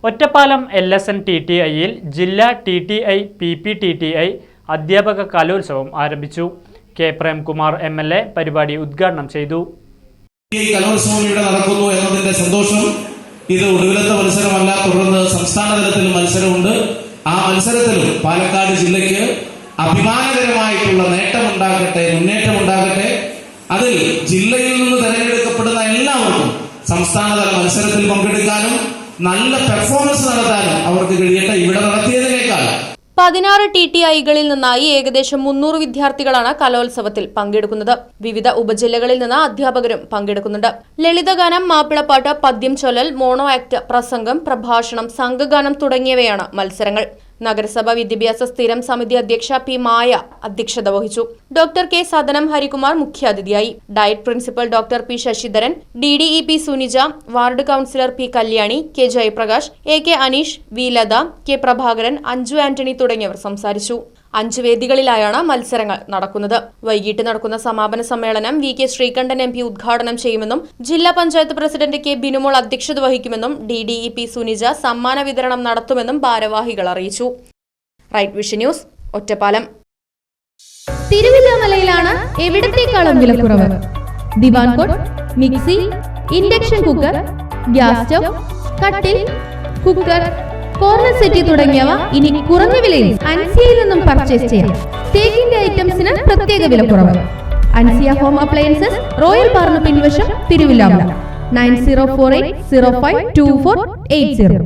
Ottapalam LSN TTIയിൽ ജില്ലാ TTI PPTTI അധ്യാപക കലോത്സവം ആരംഭിച്ചു. കെ പ്രേംകുമാർ MLA പരിപാടി ഉദ്ഘാടനം ചെയ്തു. കലോത്സവം ഇവിടെ നടക്കുന്നു എന്നതിന്റെ സന്തോഷം. ഇത് ഒടുവിലത്തെ മത്സരമല്ല, തുടർന്ന് സംസ്ഥാന തലത്തിൽ മത്സരമുണ്ട്. ആ മത്സരത്തിലും പാലക്കാട് ജില്ലയ്ക്ക് അഭിമാനകരമായിട്ടുള്ള നേട്ടമുണ്ടാകട്ടെ, മുന്നേറ്റമുണ്ടാകട്ടെ. അതിൽ ജില്ലയിൽ നിന്ന് തെരഞ്ഞെടുക്കപ്പെടുന്ന എല്ലാവർക്കും സംസ്ഥാനതല മത്സരത്തിൽ പങ്കെടുക്കാനും നല്ല പെർഫോമൻസ് നടത്താനും അവർക്ക് കഴിയട്ടെ. ഇവിടെ നടത്തിയതിനേക്കാൾ 16 TTIകളിൽ നിന്നായി ഏകദേശം 300 വിദ്യാർത്ഥികളാണ് കലോത്സവത്തിൽ പങ്കെടുക്കുന്നത്. വിവിധ ഉപജില്ലകളിൽ നിന്ന് അധ്യാപകരും പങ്കെടുക്കുന്നുണ്ട്. ലളിതഗാനം, മാപ്പിളപ്പാട്ട്, പദ്യം ചൊല്ലൽ, മോണോ ആക്ട്, പ്രസംഗം, പ്രഭാഷണം, സംഘഗാനം തുടങ്ങിയവയാണ് മത്സരങ്ങൾ. നഗരസഭ വിദ്യാഭ്യാസ സ്ഥിരം സമിതി അധ്യക്ഷ P. മായ അധ്യക്ഷത വഹിച്ചു. ഡോക്ടർ കെ സദനം ഹരികുമാർ മുഖ്യാതിഥിയായി. Diet principal doctor P. Sasidharan, DDEP Sunija, ward councillor P. Kalyani, K. Jayaprakash, AK Aneesh, V. Latha, K. Prabhakaran, Anju Antony തുടങ്ങിയവർ സംസാരിച്ചു. 5 വേദികളിലായാണ് മത്സരങ്ങൾ നടക്കുന്നത്. വൈകിട്ട് നടക്കുന്ന സമാപന സമ്മേളനം VK ശ്രീകണ്ഠൻ MP ഉദ്ഘാടനം ചെയ്യുമെന്നും ജില്ലാ പഞ്ചായത്ത് പ്രസിഡന്റ് K. ബിനുമോൾ അധ്യക്ഷത വഹിക്കുമെന്നും DDEP സുനിജ സമ്മാന വിതരണം നടത്തുമെന്നും ഭാരവാഹികൾ അറിയിച്ചു. Right vision news, Ottapalam. തിരുവില്ലാമലയിലാണ് എവിടത്തേക്കാളും വിലക്കുറവ്. Divan cot, mixie, induction cooker, gas stove, കട്ടിൽ, കുക്കർ, കോർണർ സെറ്റി തുടങ്ങിയവ ഇനി കുറഞ്ഞ വിലയിൽ അൻസിയയിൽ നിന്നും പർച്ചേസ് ചെയ്യാം. തേക്കിന്റെ ഐറ്റംസിന് പ്രത്യേക വിലക്കുറവ്. അൻസിയ ഹോം അപ്ലയൻസസ്, റോയൽ പാർന്ന് പിൻവശം, തിരുവില്ലാമല. 9048052480.